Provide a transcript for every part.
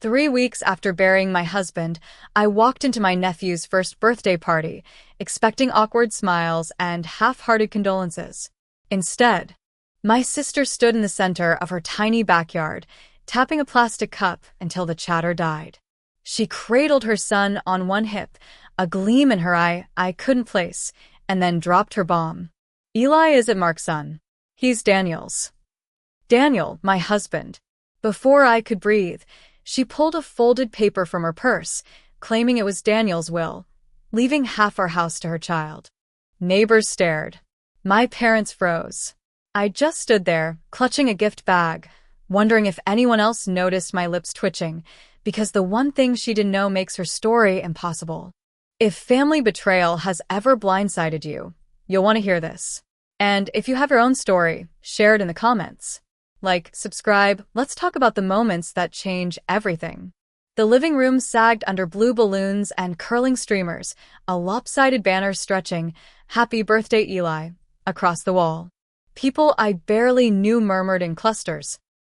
3 weeks after burying my husband, I walked into my nephew's first birthday party, expecting awkward smiles and half-hearted condolences. Instead, my sister stood in the center of her tiny backyard, tapping a plastic cup until the chatter died. She cradled her son on one hip, a gleam in her eye I couldn't place, and then dropped her bomb. Eli isn't Mark's son. He's Daniel's. Daniel, my husband. Before I could breathe, she pulled a folded paper from her purse, claiming it was Daniel's will, leaving half our house to her child. Neighbors stared. My parents froze. I just stood there, clutching a gift bag, wondering if anyone else noticed my lips twitching, because the one thing she didn't know makes her story impossible. If family betrayal has ever blindsided you, you'll want to hear this. And if you have your own story, share it in the comments. Like, subscribe, let's talk about the moments that change everything. The living room sagged under blue balloons and curling streamers, a lopsided banner stretching, "Happy Birthday, Eli," across the wall. People I barely knew murmured in clusters,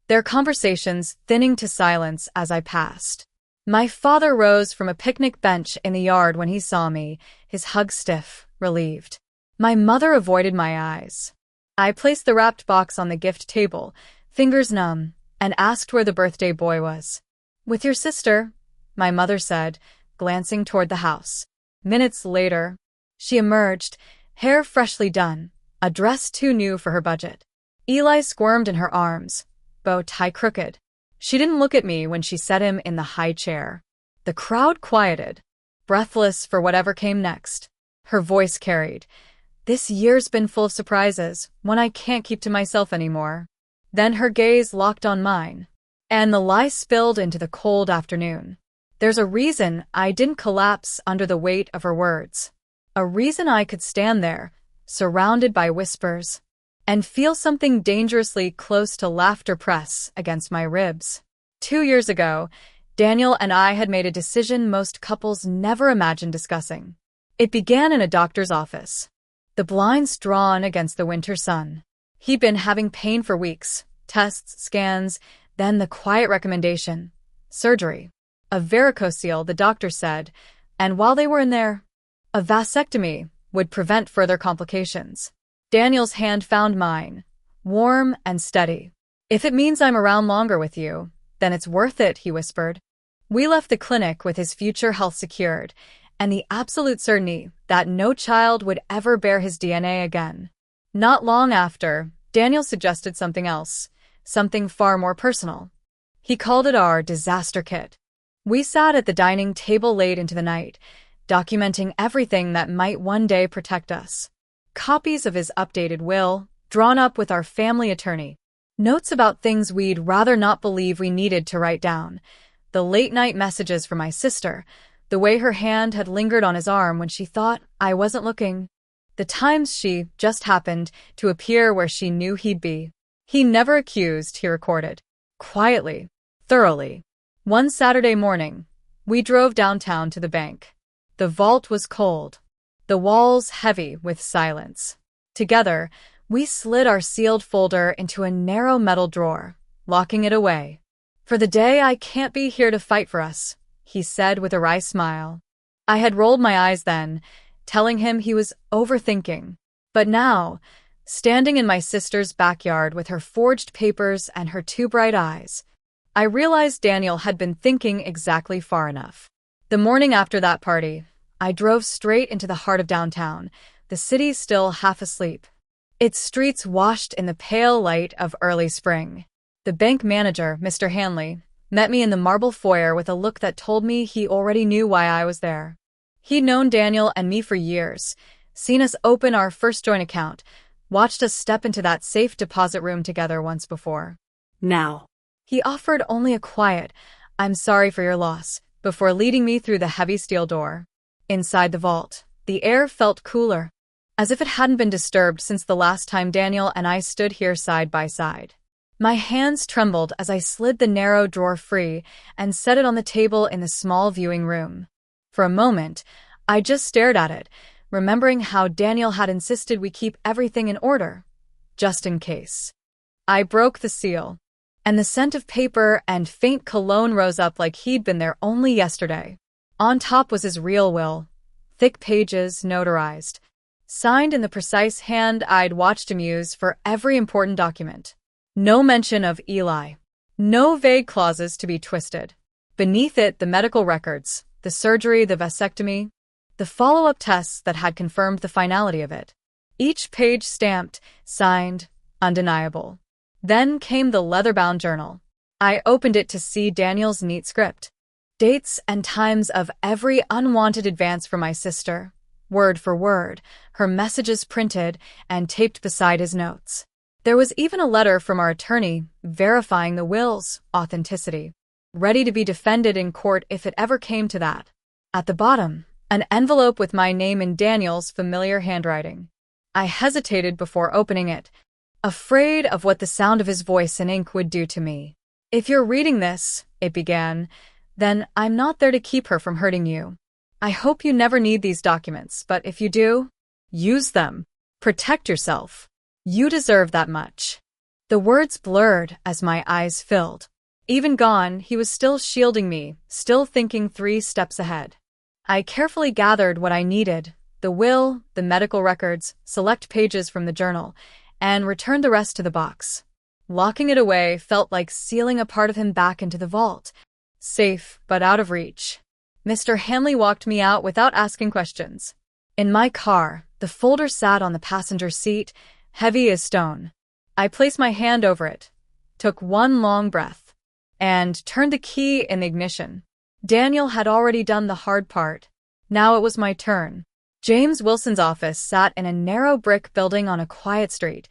their conversations thinning to silence as I passed. My father rose from a picnic bench in the yard when he saw me, his hug stiff, relieved. My mother avoided my eyes. I placed the wrapped box on the gift table, fingers numb, and asked where the birthday boy was. "With your sister," my mother said, glancing toward the house. Minutes later, she emerged, hair freshly done, a dress too new for her budget. Eli squirmed in her arms, bow tie crooked. She didn't look at me when she set him in the high chair. The crowd quieted, breathless for whatever came next. Her voice carried, "This year's been full of surprises, one I can't keep to myself anymore." Then her gaze locked on mine, and the lie spilled into the cold afternoon. There's a reason I didn't collapse under the weight of her words. A reason I could stand there, surrounded by whispers, and feel something dangerously close to laughter press against my ribs. 2 years ago, Daniel and I had made a decision most couples never imagined discussing. It began in a doctor's office, the blinds drawn against the winter sun. He'd been having pain for weeks, tests, scans, then the quiet recommendation: surgery. A varicocele, the doctor said, and while they were in there, a vasectomy would prevent further complications. Daniel's hand found mine, warm and steady. "If it means I'm around longer with you, then it's worth it," he whispered. We left the clinic with his future health secured, and the absolute certainty that no child would ever bear his DNA again. Not long after, Daniel suggested something else, something far more personal. He called it our disaster kit. We sat at the dining table late into the night, documenting everything that might one day protect us. Copies of his updated will, drawn up with our family attorney. Notes about things we'd rather not believe we needed to write down. The late-night messages from my sister, the way her hand had lingered on his arm when she thought I wasn't looking. The times she just happened to appear where she knew he'd be. He never accused, he recorded. Quietly, thoroughly. One Saturday morning, we drove downtown to the bank. The vault was cold, the walls heavy with silence. Together, we slid our sealed folder into a narrow metal drawer, locking it away. "For the day I can't be here to fight for us," he said with a wry smile. I had rolled my eyes then, telling him he was overthinking. But now, standing in my sister's backyard with her forged papers and her two bright eyes, I realized Daniel had been thinking exactly far enough. The morning after that party, I drove straight into the heart of downtown, the city still half asleep, its streets washed in the pale light of early spring. The bank manager, Mr. Hanley, met me in the marble foyer with a look that told me he already knew why I was there. He'd known Daniel and me for years, seen us open our first joint account, watched us step into that safe deposit room together once before. "Now," he offered only a quiet, "I'm sorry for your loss," before leading me through the heavy steel door. Inside the vault, the air felt cooler, as if it hadn't been disturbed since the last time Daniel and I stood here side by side. My hands trembled as I slid the narrow drawer free and set it on the table in the small viewing room. For a moment, I just stared at it, remembering how Daniel had insisted we keep everything in order, just in case. I broke the seal. and the scent of paper and faint cologne rose up like he'd been there only yesterday. On top was his real will, thick pages, notarized, signed in the precise hand I'd watched him use for every important document. No mention of Eli. No vague clauses to be twisted. Beneath it, the medical records, the surgery, the vasectomy, the follow-up tests that had confirmed the finality of it. Each page stamped, signed, undeniable. Then came the leather-bound journal. I opened it to see Daniel's neat script. Dates and times of every unwanted advance for my sister, word for word, her messages printed and taped beside his notes. There was even a letter from our attorney verifying the will's authenticity, ready to be defended in court if it ever came to that. At the bottom, an envelope with my name in Daniel's familiar handwriting. I hesitated before opening it, afraid of what the sound of his voice in ink would do to me. "If you're reading this," it began, "then I'm not there to keep her from hurting you. I hope you never need these documents, but if you do, use them. Protect yourself. You deserve that much." The words blurred as my eyes filled. Even gone, he was still shielding me, still thinking 3 steps ahead. I carefully gathered what I needed, the will, the medical records, select pages from the journal, and returned the rest to the box. Locking it away felt like sealing a part of him back into the vault, safe but out of reach. Mr. Hanley walked me out without asking questions. In my car, the folder sat on the passenger seat, heavy as stone. I placed my hand over it, took one long breath, and turned the key in the ignition. Daniel had already done the hard part. Now it was my turn. James Wilson's office sat in a narrow brick building on a quiet street,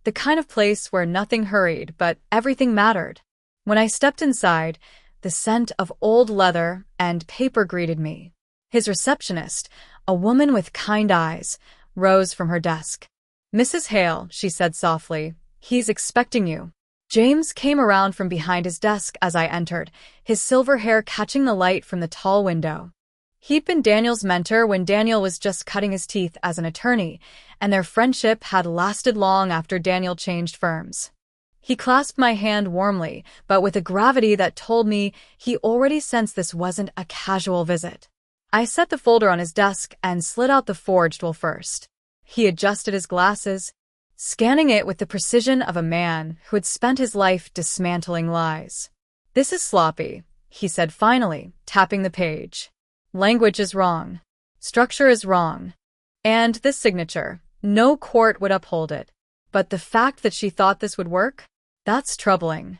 the kind of place where nothing hurried but everything mattered. When I stepped inside, the scent of old leather and paper greeted me. His receptionist, a woman with kind eyes, rose from her desk. "Mrs. Hale," she said softly, "he's expecting you." James came around from behind his desk as I entered, his silver hair catching the light from the tall window. He'd been Daniel's mentor when Daniel was just cutting his teeth as an attorney, and their friendship had lasted long after Daniel changed firms. He clasped my hand warmly, but with a gravity that told me he already sensed this wasn't a casual visit. I set the folder on his desk and slid out the forged will first. He adjusted his glasses, scanning it with the precision of a man who had spent his life dismantling lies. "This is sloppy," he said finally, tapping the page. "Language is wrong. Structure is wrong. And this signature, no court would uphold it. But the fact that she thought this would work? That's troubling."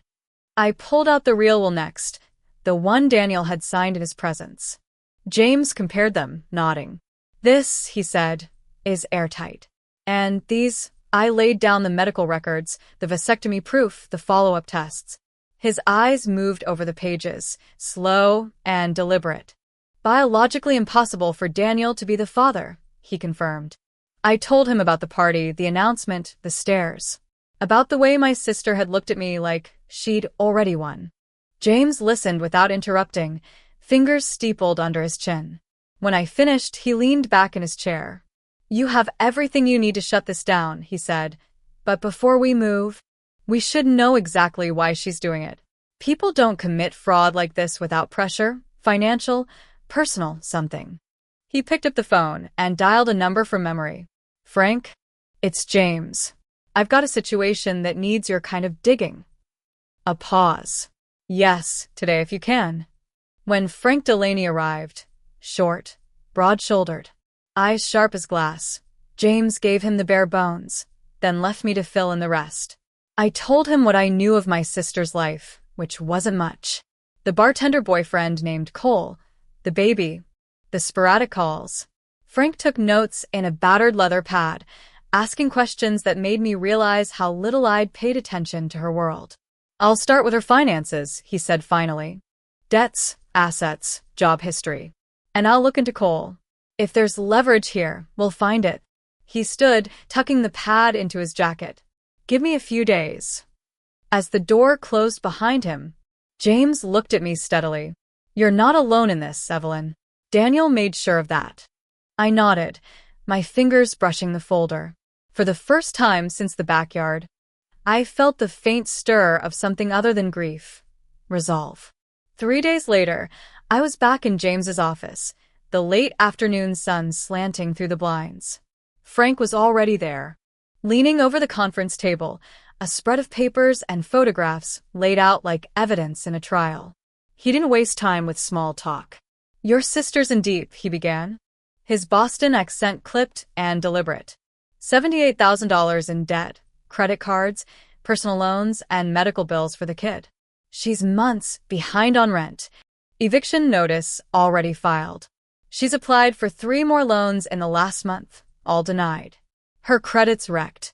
I pulled out the real will next, the one Daniel had signed in his presence. James compared them, nodding. "This," he said, "is airtight. And these," I laid down the medical records, the vasectomy proof, the follow-up tests. His eyes moved over the pages, slow and deliberate. "Biologically impossible for Daniel to be the father," he confirmed. I told him about the party, the announcement, the stares. About the way my sister had looked at me like she'd already won. James listened without interrupting, fingers steepled under his chin. When I finished, he leaned back in his chair. "You have everything you need to shut this down," he said. "But before we move, we should know exactly why she's doing it. People don't commit fraud like this without pressure, financial, personal, something." He picked up the phone and dialed a number from memory. "Frank, it's James. I've got a situation that needs your kind of digging." A pause. "Yes, today if you can." When Frank Delaney arrived, short, broad-shouldered, eyes sharp as glass, James gave him the bare bones, then left me to fill in the rest. I told him what I knew of my sister's life, which wasn't much. The bartender boyfriend named Cole, the baby, the sporadic calls. Frank took notes in a battered leather pad, asking questions that made me realize how little I'd paid attention to her world. "I'll start with her finances," he said finally. "Debts, assets, job history. And I'll look into Cole. If there's leverage here, we'll find it." He stood, tucking the pad into his jacket. "Give me a few days." As the door closed behind him, James looked at me steadily. "You're not alone in this, Evelyn. Daniel made sure of that." I nodded, my fingers brushing the folder. For the first time since the backyard, I felt the faint stir of something other than grief. Resolve. 3 days later, I was back in James's office, the late afternoon sun slanting through the blinds. Frank was already there, leaning over the conference table, a spread of papers and photographs laid out like evidence in a trial. He didn't waste time with small talk. "Your sister's in deep," he began, his Boston accent clipped and deliberate. $78,000 in debt, credit cards, personal loans, and medical bills for the kid. She's months behind on rent. Eviction notice already filed. She's applied for 3 more loans in the last month, all denied. Her credit's wrecked.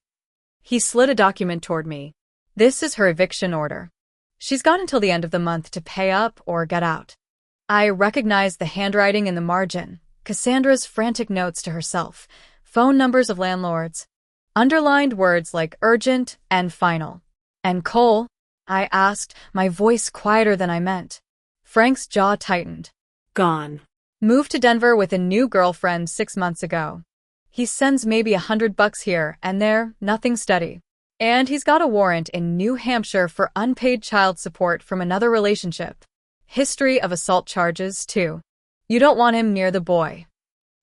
He slid a document toward me. This is her eviction order. She's got until the end of the month to pay up or get out. I recognized the handwriting in the margin, Cassandra's frantic notes to herself, phone numbers of landlords, underlined words like urgent and final. "And Cole?" I asked, my voice quieter than I meant. Frank's jaw tightened. "Gone. Moved to Denver with a new girlfriend 6 months ago. He sends maybe $100 here and there, nothing steady. And he's got a warrant in New Hampshire for unpaid child support from another relationship. History of assault charges, too. You don't want him near the boy."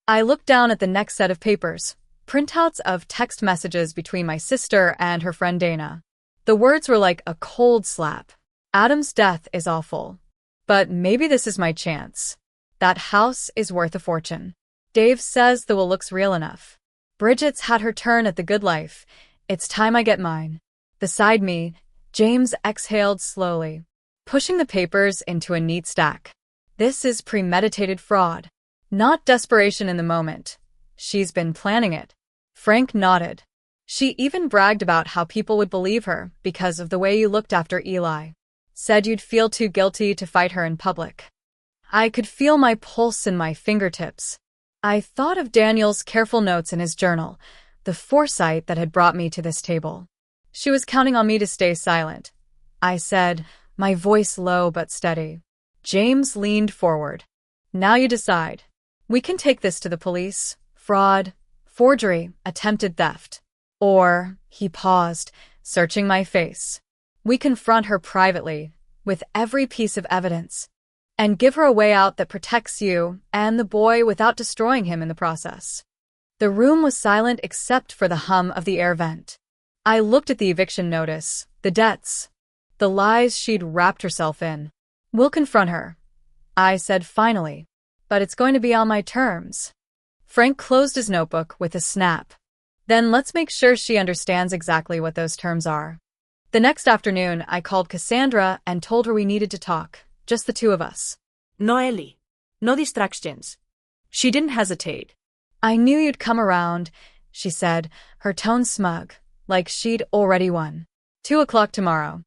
I looked down at the next set of papers, printouts of text messages between my sister and her friend Dana. The words were like a cold slap. "Adam's death is awful. But maybe this is my chance. That house is worth a fortune. Dave says the will looks real enough. Bridget's had her turn at the good life. It's time I get mine." Beside me, James exhaled slowly, pushing the papers into a neat stack. This is premeditated fraud. Not desperation in the moment. She's been planning it. Frank nodded. She even bragged about how people would believe her because of the way you looked after Eli. Said you'd feel too guilty to fight her in public. I could feel my pulse in my fingertips. I thought of Daniel's careful notes in his journal, the foresight that had brought me to this table. She was counting on me to stay silent. I said, my voice low but steady. James leaned forward. "Now you decide. We can take this to the police. Fraud, forgery, attempted theft. Or," he paused, searching my face, "we confront her privately, with every piece of evidence, and give her a way out that protects you and the boy without destroying him in the process." The room was silent except for the hum of the air vent. I looked at the eviction notice, the debts, the lies she'd wrapped herself in. "We'll confront her," I said finally, "but it's going to be on my terms." Frank closed his notebook with a snap. "Then let's make sure she understands exactly what those terms are." The next afternoon, I called Cassandra and told her we needed to talk, just the two of us. No, Ellie. No distractions." She didn't hesitate. "I knew you'd come around," she said, her tone smug, like she'd already won. 2 o'clock tomorrow.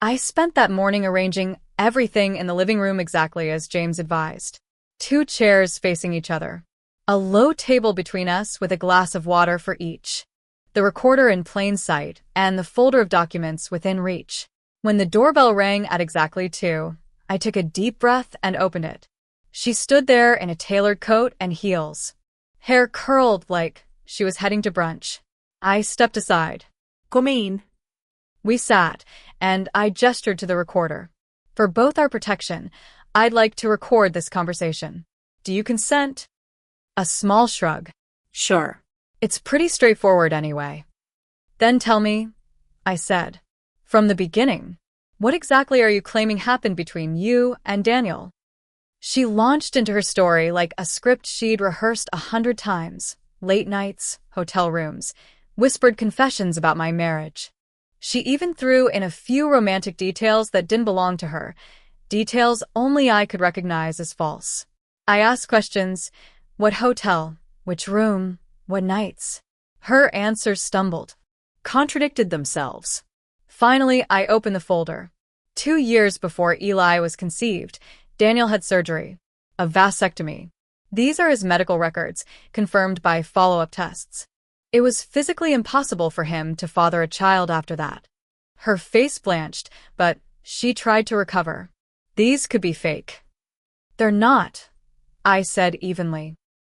I spent that morning arranging everything in the living room exactly as James advised. 2 chairs facing each other. A low table between us with a glass of water for each. The recorder in plain sight and the folder of documents within reach. When the doorbell rang at exactly 2, I took a deep breath and opened it. She stood there in a tailored coat and heels, hair curled like she was heading to brunch. I stepped aside. "Come in." We sat, and I gestured to the recorder. "For both our protection, I'd like to record this conversation. Do you consent?" A small shrug. "Sure." "It's pretty straightforward anyway." "Then tell me," I said, "from the beginning, what exactly are you claiming happened between you and Daniel?" She launched into her story like a script she'd rehearsed 100 times. Late nights, hotel rooms, whispered confessions about my marriage. She even threw in a few romantic details that didn't belong to her, details only I could recognize as false. I asked questions. What hotel? Which room? What nights? Her answers stumbled, contradicted themselves. Finally, I opened the folder. 2 years before Eli was conceived, Daniel had surgery, a vasectomy. These are his medical records, confirmed by follow-up tests. It was physically impossible for him to father a child after that. Her face blanched, but she tried to recover. These could be fake. "They're not," I said evenly.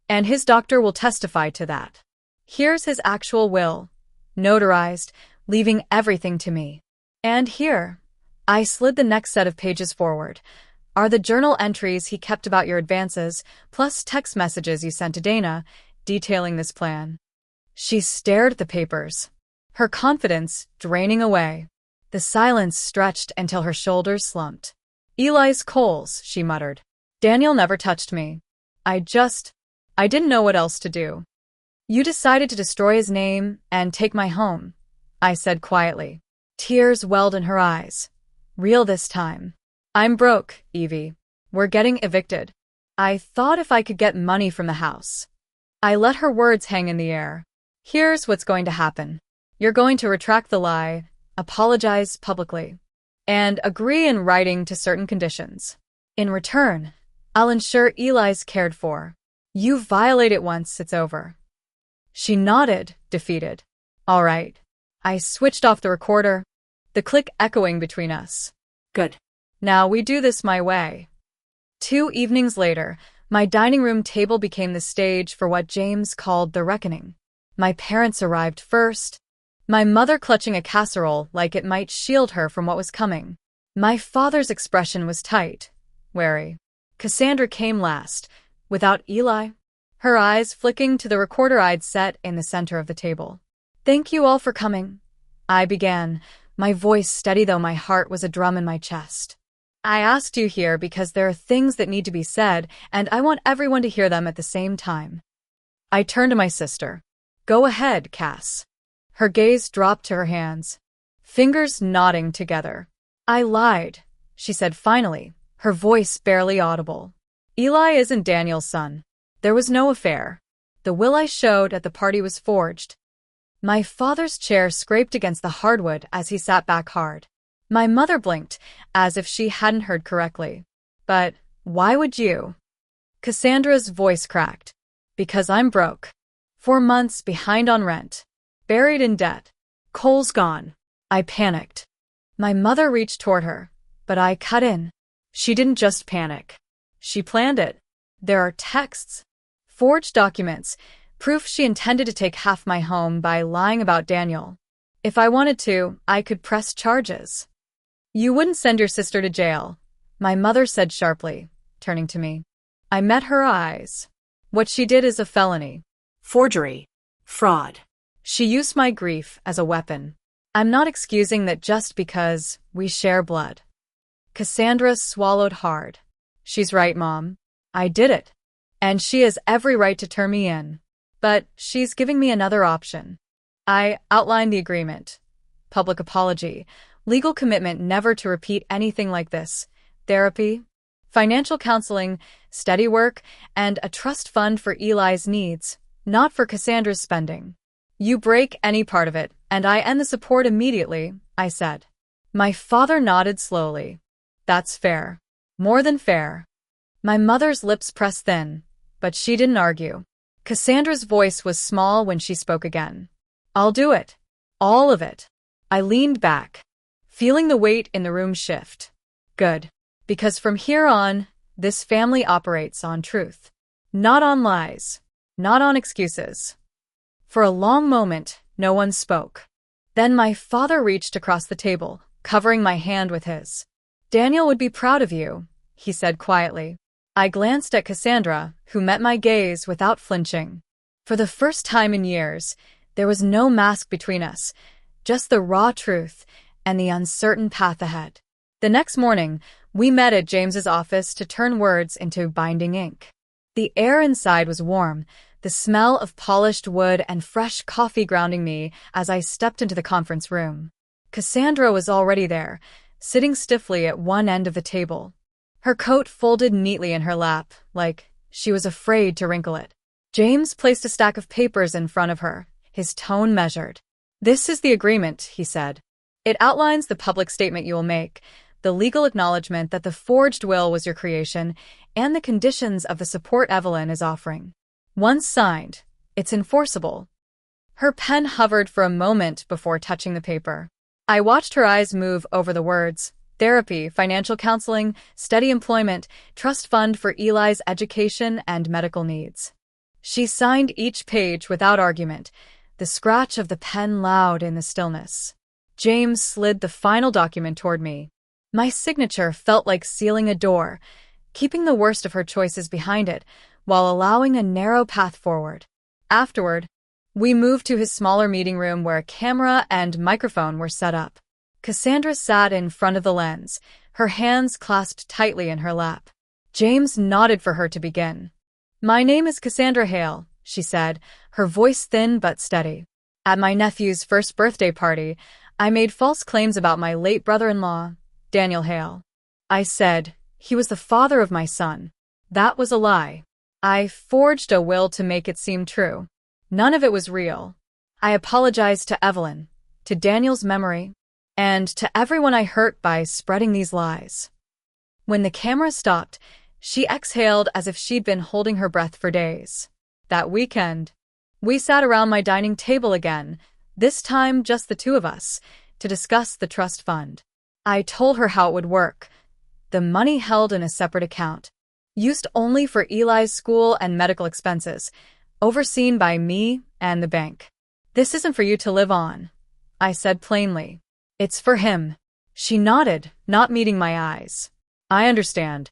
"And his doctor will testify to that. Here's his actual will, notarized, leaving everything to me. And here, I slid the next set of pages forward, are the journal entries he kept about your advances, plus text messages you sent to Dana, detailing this plan. She stared at the papers, her confidence draining away. The silence stretched until her shoulders slumped. Eli's coals, she muttered. Daniel never touched me. I didn't know what else to do. You decided to destroy his name and take my home, I said quietly. Tears welled in her eyes. Real this time. I'm broke, Evie. We're getting evicted. I thought if I could get money from the house. I let her words hang in the air. Here's what's going to happen. You're going to retract the lie, apologize publicly, and agree in writing to certain conditions. In return, I'll ensure Eli's cared for. You violate it once, it's over. She nodded, defeated. All right. I switched off the recorder, the click echoing between us. Good. Now we do this my way. 2 evenings later, my dining room table became the stage for what James called the reckoning. My parents arrived first, my mother clutching a casserole like it might shield her from what was coming. My father's expression was tight, wary. Cassandra came last, without Eli, her eyes flicking to the recorder I'd set in the center of the table. Thank you all for coming, I began, my voice steady though my heart was a drum in my chest. I asked you here because there are things that need to be said, and I want everyone to hear them at the same time. I turned to my sister. Go ahead, Cass. Her gaze dropped to her hands, fingers knotting together. I lied, she said finally, her voice barely audible. Eli isn't Daniel's son. There was no affair. The will I showed at the party was forged. My father's chair scraped against the hardwood as he sat back hard. My mother blinked, as if she hadn't heard correctly. But why would you? Cassandra's voice cracked. Because I'm broke. 4 months behind on rent. Buried in debt. Cole's gone. I panicked. My mother reached toward her, but I cut in. She didn't just panic. She planned it. There are texts, forged documents, proof she intended to take half my home by lying about Daniel. If I wanted to, I could press charges. You wouldn't send your sister to jail, my mother said sharply, turning to me. I met her eyes. What she did is a felony. Forgery. Fraud. She used my grief as a weapon. I'm not excusing that just because we share blood. Cassandra swallowed hard. She's right, Mom. I did it. And she has every right to turn me in. But she's giving me another option. I outlined the agreement. Public apology. Legal commitment never to repeat anything like this. Therapy. Financial counseling. Steady work. And a trust fund for Eli's needs. Not for Cassandra's spending. You break any part of it, and I end the support immediately, I said. My father nodded slowly. That's fair. More than fair. My mother's lips pressed thin, but she didn't argue. Cassandra's voice was small when she spoke again. I'll do it. All of it. I leaned back, feeling the weight in the room shift. Good. Because from here on, this family operates on truth. Not on lies. Not on excuses. For a long moment, no one spoke. Then my father reached across the table, covering my hand with his. Daniel would be proud of you, he said quietly. I glanced at Cassandra, who met my gaze without flinching. For the first time in years, there was no mask between us, just the raw truth and the uncertain path ahead. The next morning, we met at James's office to turn words into binding ink. The air inside was warm, the smell of polished wood and fresh coffee grounding me as I stepped into the conference room. Cassandra was already there, sitting stiffly at one end of the table. Her coat folded neatly in her lap, like she was afraid to wrinkle it. James placed a stack of papers in front of her, his tone measured. This is the agreement, he said. It outlines the public statement you will make, the legal acknowledgement that the forged will was your creation, and the conditions of the support Evelyn is offering. Once signed, it's enforceable. Her pen hovered for a moment before touching the paper. I watched her eyes move over the words: therapy, financial counseling, steady employment, trust fund for Eli's education and medical needs. She signed each page without argument, the scratch of the pen loud in the stillness. James slid the final document toward me. My signature felt like sealing a door, keeping the worst of her choices behind it, while allowing a narrow path forward. Afterward, we moved to his smaller meeting room where a camera and microphone were set up. Cassandra sat in front of the lens, her hands clasped tightly in her lap. James nodded for her to begin. "My name is Cassandra Hale," she said, her voice thin but steady. "At my nephew's first birthday party, I made false claims about my late brother-in-law, Daniel Hale. I said he was the father of my son. That was a lie. I forged a will to make it seem true. None of it was real. I apologized to Evelyn, to Daniel's memory, and to everyone I hurt by spreading these lies." When the camera stopped, she exhaled as if she'd been holding her breath for days. That weekend, we sat around my dining table again, this time just the two of us, to discuss the trust fund. I told her how it would work. The money held in a separate account, used only for Eli's school and medical expenses, overseen by me and the bank. "This isn't for you to live on," I said plainly. "It's for him." She nodded, not meeting my eyes. "I understand."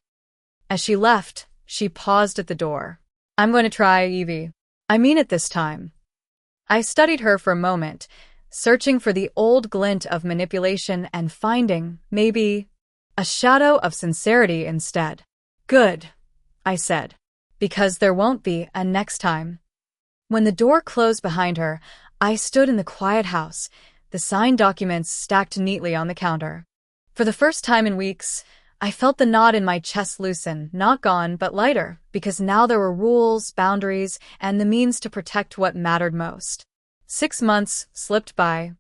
As she left, she paused at the door. "I'm going to try, Evie. I mean it this time." I studied her for a moment, searching for the old glint of manipulation and finding, maybe, a shadow of sincerity instead. "Good," I said, "because there won't be a next time." When the door closed behind her, I stood in the quiet house, the signed documents stacked neatly on the counter. For the first time in weeks, I felt the knot in my chest loosen, not gone, but lighter, because now there were rules, boundaries, and the means to protect what mattered most. 6 months slipped by,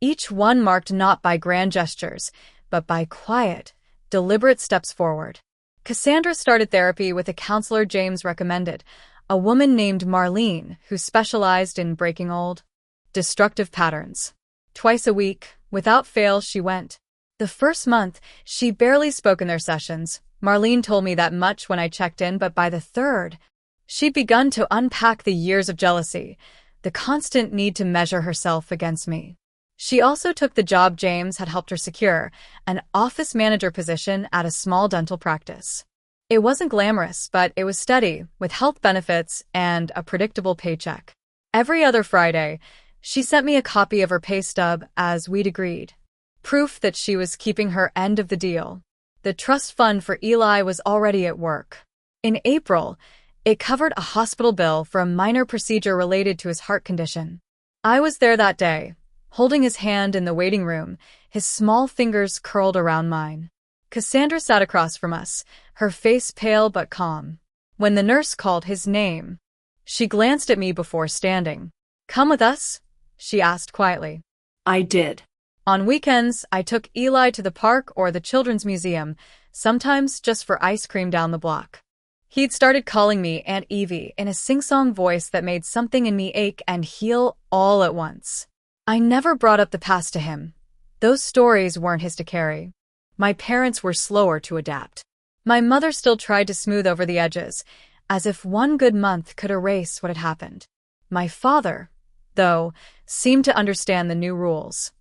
each one marked not by grand gestures, but by quiet, deliberate steps forward. Cassandra started therapy with a counselor James recommended, a woman named Marlene who specialized in breaking old, destructive patterns. Twice a week, without fail, she went. The first month, she barely spoke in their sessions. Marlene told me that much when I checked in, but by the third, she'd begun to unpack the years of jealousy, the constant need to measure herself against me. She also took the job James had helped her secure, an office manager position at a small dental practice. It wasn't glamorous, but it was steady, with health benefits and a predictable paycheck. Every other Friday, she sent me a copy of her pay stub as we'd agreed, proof that she was keeping her end of the deal. The trust fund for Eli was already at work. In April, it covered a hospital bill for a minor procedure related to his heart condition. I was there that day, holding his hand in the waiting room, his small fingers curled around mine. Cassandra sat across from us, her face pale but calm. When the nurse called his name, she glanced at me before standing. "Come with us?" she asked quietly. I did. On weekends, I took Eli to the park or the children's museum, sometimes just for ice cream down the block. He'd started calling me Aunt Evie in a sing-song voice that made something in me ache and heal all at once. I never brought up the past to him. Those stories weren't his to carry. My parents were slower to adapt. My mother still tried to smooth over the edges, as if one good month could erase what had happened. My father, though, seemed to understand the new rules.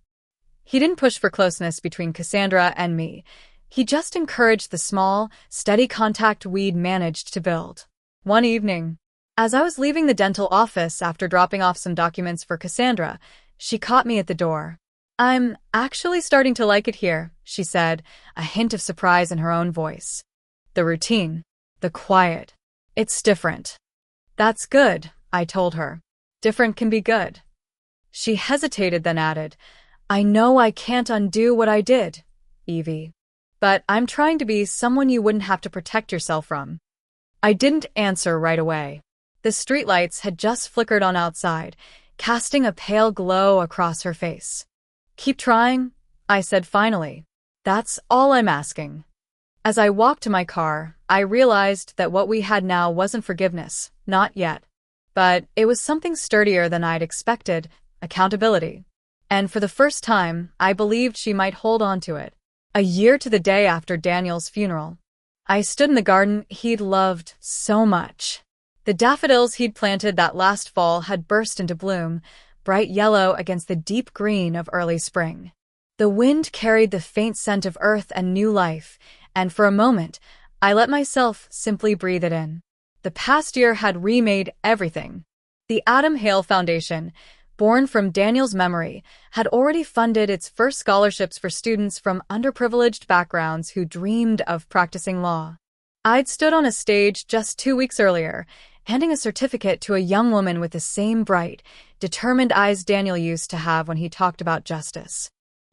He didn't push for closeness between Cassandra and me. He just encouraged the small, steady contact we'd managed to build. One evening, as I was leaving the dental office after dropping off some documents for Cassandra, she caught me at the door. "I'm actually starting to like it here," she said, a hint of surprise in her own voice. "The routine, the quiet. It's different." "That's good," I told her. "Different can be good." She hesitated, then added, "I know I can't undo what I did, Evie. But I'm trying to be someone you wouldn't have to protect yourself from." I didn't answer right away. The streetlights had just flickered on outside, casting a pale glow across her face. "Keep trying," I said finally. "That's all I'm asking." As I walked to my car, I realized that what we had now wasn't forgiveness, not yet. But it was something sturdier than I'd expected, accountability. And for the first time, I believed she might hold on to it. A year to the day after Daniel's funeral, I stood in the garden he'd loved so much. The daffodils he'd planted that last fall had burst into bloom, bright yellow against the deep green of early spring. The wind carried the faint scent of earth and new life, and for a moment, I let myself simply breathe it in. The past year had remade everything. The Adam Hale Foundation, born from Daniel's memory, had already funded its first scholarships for students from underprivileged backgrounds who dreamed of practicing law. I'd stood on a stage just 2 weeks earlier, handing a certificate to a young woman with the same bright, determined eyes Daniel used to have when he talked about justice.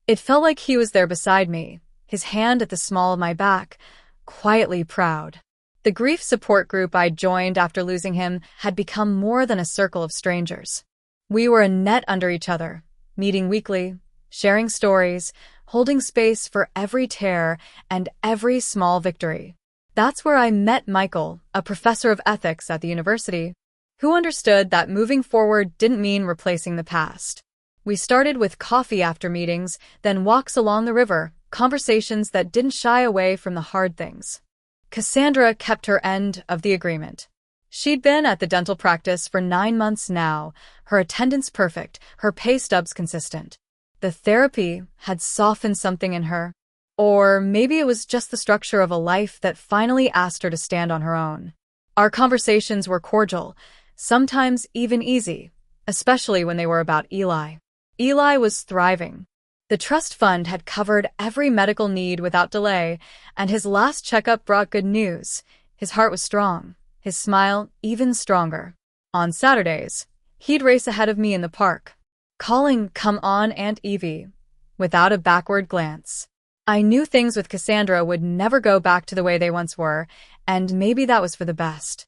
It felt like he was there beside me, his hand at the small of my back, quietly proud. The grief support group I'd joined after losing him had become more than a circle of strangers. We were a net under each other, meeting weekly, sharing stories, holding space for every tear and every small victory. That's where I met Michael, a professor of ethics at the university, who understood that moving forward didn't mean replacing the past. We started with coffee after meetings, then walks along the river, conversations that didn't shy away from the hard things. Cassandra kept her end of the agreement. She'd been at the dental practice for 9 months now, her attendance perfect, her pay stubs consistent. The therapy had softened something in her. Or maybe it was just the structure of a life that finally asked her to stand on her own. Our conversations were cordial, sometimes even easy, especially when they were about Eli. Eli was thriving. The trust fund had covered every medical need without delay, and his last checkup brought good news. His heart was strong, his smile even stronger. On Saturdays, he'd race ahead of me in the park, calling, "Come on, Aunt Evie," without a backward glance. I knew things with Cassandra would never go back to the way they once were, and maybe that was for the best.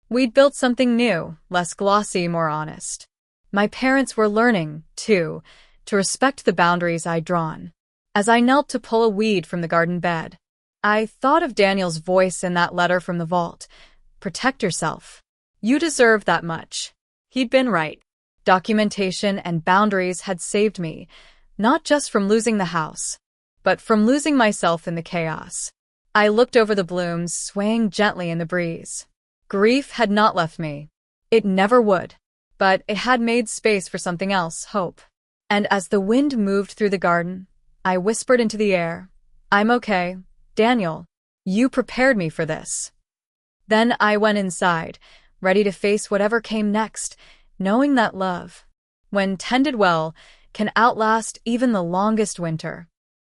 We'd built something new, less glossy, more honest. My parents were learning, too, to respect the boundaries I'd drawn. As I knelt to pull a weed from the garden bed, I thought of Daniel's voice in that letter from the vault. "Protect yourself. You deserve that much." He'd been right. Documentation and boundaries had saved me, not just from losing the house, but from losing myself in the chaos. I looked over the blooms, swaying gently in the breeze. Grief had not left me. It never would. But it had made space for something else, hope. And as the wind moved through the garden, I whispered into the air, "I'm okay, Daniel. You prepared me for this." Then I went inside, ready to face whatever came next, knowing that love, when tended well, can outlast even the longest winter.